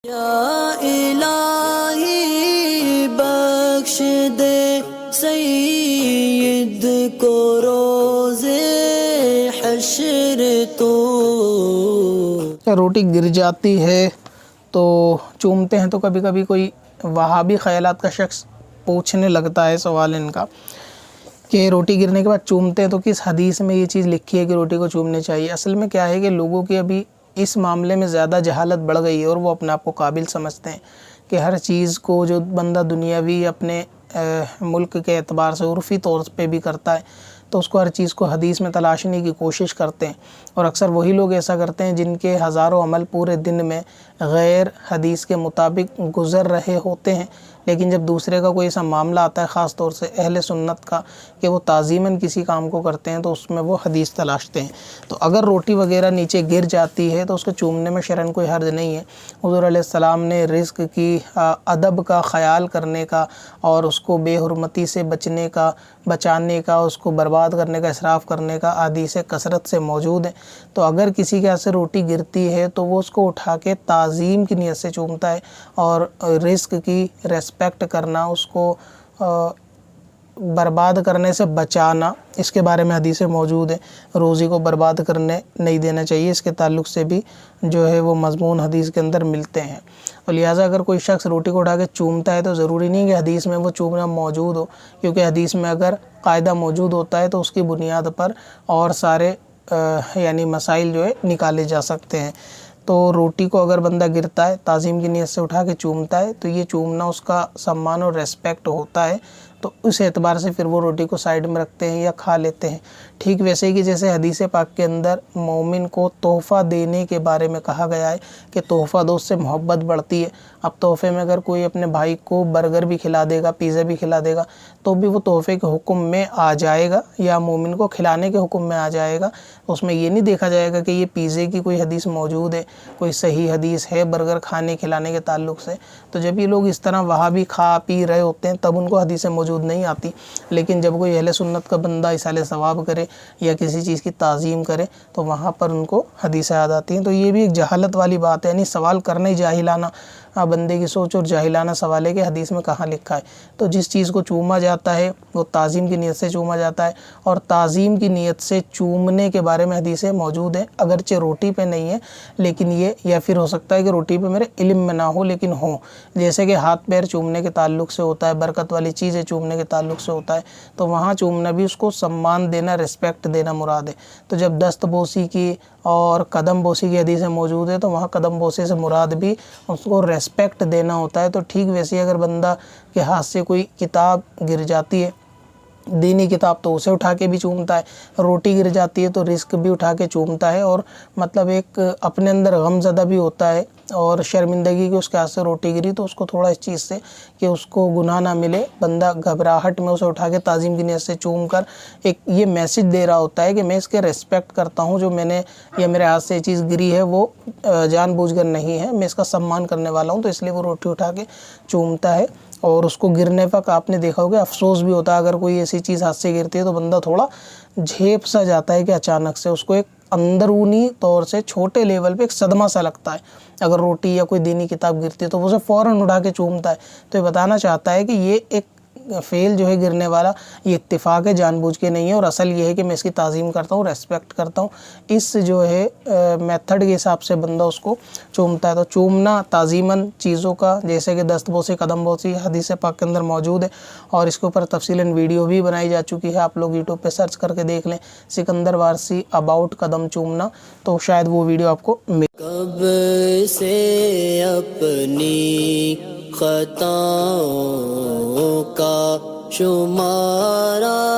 یا الہی بخش دے سید کو روز حشر تو. روٹی گر جاتی ہے تو چومتے ہیں، تو کبھی کبھی کوئی وہابی خیالات کا شخص پوچھنے لگتا ہے سوال ان کا کہ روٹی گرنے کے بعد چومتے ہیں تو کس حدیث میں یہ چیز لکھی ہے کہ روٹی کو چومنے چاہیے. اصل میں کیا ہے کہ لوگوں کی ابھی اس معاملے میں زیادہ جہالت بڑھ گئی ہے اور وہ اپنے آپ کو قابل سمجھتے ہیں کہ ہر چیز کو جو بندہ دنیاوی اپنے ملک کے اعتبار سے عرفی طور پہ بھی کرتا ہے تو اس کو ہر چیز کو حدیث میں تلاشنے کی کوشش کرتے ہیں. اور اکثر وہی لوگ ایسا کرتے ہیں جن کے ہزاروں عمل پورے دن میں غیر حدیث کے مطابق گزر رہے ہوتے ہیں، لیکن جب دوسرے کا کوئی ایسا معاملہ آتا ہے، خاص طور سے اہل سنت کا، کہ وہ تعظیماً کسی کام کو کرتے ہیں تو اس میں وہ حدیث تلاشتے ہیں. تو اگر روٹی وغیرہ نیچے گر جاتی ہے تو اس کو چومنے میں شرعاً کوئی حرج نہیں ہے. حضور علیہ السلام نے رزق کی ادب کا خیال کرنے کا اور اس کو بے حرمتی سے بچانے کا، اس کو برباد کرنے کا، اسراف کرنے کا احادیث کثرت سے موجود ہیں. تو اگر کسی کے ہاتھ سے روٹی گرتی ہے تو وہ اس کو اٹھا کے تعظیم کی نیت سے چومتا ہے، اور رزق کی ریسپیکٹ کرنا، اس کو برباد کرنے سے بچانا، اس کے بارے میں حدیثیں موجود ہیں. روزی کو برباد کرنے نہیں دینا چاہیے، اس کے تعلق سے بھی جو ہے وہ مضمون حدیث کے اندر ملتے ہیں. اور لہٰذا اگر کوئی شخص روٹی کو اٹھا کے چومتا ہے تو ضروری نہیں کہ حدیث میں وہ چومنا موجود ہو، کیونکہ حدیث میں اگر قاعدہ موجود ہوتا ہے تو اس کی بنیاد پر اور سارے یعنی مسائل جو ہے نکالے جا سکتے ہیں. تو روٹی کو اگر بندہ گرتا ہے تعظیم کی نیت سے اٹھا کے چومتا ہے تو یہ چومنا اس کا سمان اور ریسپیکٹ ہوتا ہے، تو اس اعتبار سے پھر وہ روٹی کو سائیڈ میں رکھتے ہیں یا کھا لیتے ہیں. ٹھیک ویسے ہی کہ جیسے حدیث پاک کے اندر مومن کو تحفہ دینے کے بارے میں کہا گیا ہے کہ تحفہ دو، اس سے محبت بڑھتی ہے. اب تحفے میں اگر کوئی اپنے بھائی کو برگر بھی کھلا دے گا، پیزا بھی کھلا دے گا، تو بھی وہ تحفے کے حکم میں آ جائے گا یا مومن کو کھلانے کے حکم میں آ جائے گا. اس میں یہ نہیں دیکھا جائے گا کہ یہ پیزے کی کوئی حدیث موجود ہے، کوئی صحیح حدیث ہے برگر کھانے کھلانے کے تعلق سے. تو جب یہ لوگ اس طرح وہاں بھی کھا پی رہے ہوتے ہیں تب ان کو حدیثیں موجود نہیں آتی، لیکن جب کوئی اہل سنت کا بندہ اصالہ ثواب کرے یا کسی چیز کی تعظیم کرے تو وہاں پر ان کو حدیثیں یاد آتی ہیں. تو یہ بھی ایک جہالت والی بات ہے، یعنی سوال کرنا ہی جاہلانہ بندے کی سوچ اور جاہلانہ سوال ہے کہ حدیث میں کہاں لکھا ہے. تو جس چیز کو چوما جاتا ہے وہ تعظیم کی نیت سے چوما جاتا ہے، اور تعظیم کی نیت سے چومنے کے بارے میں حدیثیں موجود ہیں، اگرچہ روٹی پہ نہیں ہے لیکن یہ یا پھر ہو سکتا ہے کہ روٹی پہ میرے علم میں نہ ہو لیکن ہوں، جیسے کہ ہاتھ پیر چومنے کے تعلق سے ہوتا ہے، برکت والی چیزیں چومنے کے تعلق سے ہوتا ہے، تو وہاں چومنا بھی اس کو سمان دینا، ریسپیکٹ دینا مراد ہے. تو جب دست بوسی کی اور قدم بوسی کی حدیثیں موجود ہے تو وہاں قدم بوسی سے مراد بھی اس کو ریسپیکٹ دینا ہوتا ہے. تو ٹھیک ویسے ہی اگر بندہ کے ہاتھ سے کوئی کتاب گر جاتی ہے، دینی کتاب، تو اسے اٹھا کے بھی چومتا ہے. روٹی گر جاتی ہے تو رزق بھی اٹھا کے چومتا ہے، اور مطلب ایک اپنے اندر غم زدہ بھی ہوتا ہے اور شرمندگی کہ اس کے ہاتھ سے روٹی گری، تو اس کو تھوڑا اس چیز سے کہ اس کو گناہ نہ ملے، بندہ گھبراہٹ میں اسے اٹھا کے تعظیم کی نیت سے چوم کر ایک یہ میسج دے رہا ہوتا ہے کہ میں اس کے ریسپیکٹ کرتا ہوں، جو میں نے یا میرے ہاتھ سے یہ چیز گری ہے وہ جان بوجھ کر نہیں ہے، میں اس کا سمان کرنے والا ہوں، تو اس لیے وہ روٹی اٹھا کے چومتا ہے. اور اس کو گرنے پر آپ نے دیکھا ہوگا افسوس بھی ہوتا ہے، اگر کوئی ایسی چیز ہاتھ سے گرتی ہے تو بندہ تھوڑا جھیپ سا جاتا ہے کہ اچانک سے اس کو ایک اندرونی طور سے چھوٹے لیول پہ ایک صدمہ سا لگتا ہے. اگر روٹی یا کوئی دینی کتاب گرتی ہے تو وہ اسے فوراً اٹھا کے چومتا ہے. تو یہ بتانا چاہتا ہے کہ یہ ایک فعل جو ہے گرنے والا یہ اتفاق ہے، جان بوجھ کے نہیں ہے، اور اصل یہ ہے کہ میں اس کی تعظیم کرتا ہوں، ریسپیکٹ کرتا ہوں. اس جو ہے میتھڈ کے حساب سے بندہ اس کو چومتا ہے. تو چومنا تعظیماً چیزوں کا، جیسے کہ دست بوسی، قدم بوسی حدیث پاک کے اندر موجود ہے، اور اس کے اوپر تفصیلاً ویڈیو بھی بنائی جا چکی ہے، آپ لوگ یوٹیوب پہ سرچ کر کے دیکھ لیں سکندر وارسی اباؤٹ قدم چومنا، تو شاید وہ ویڈیو آپ کو مل. کب سے اپنی خطاؤں کا شمارہ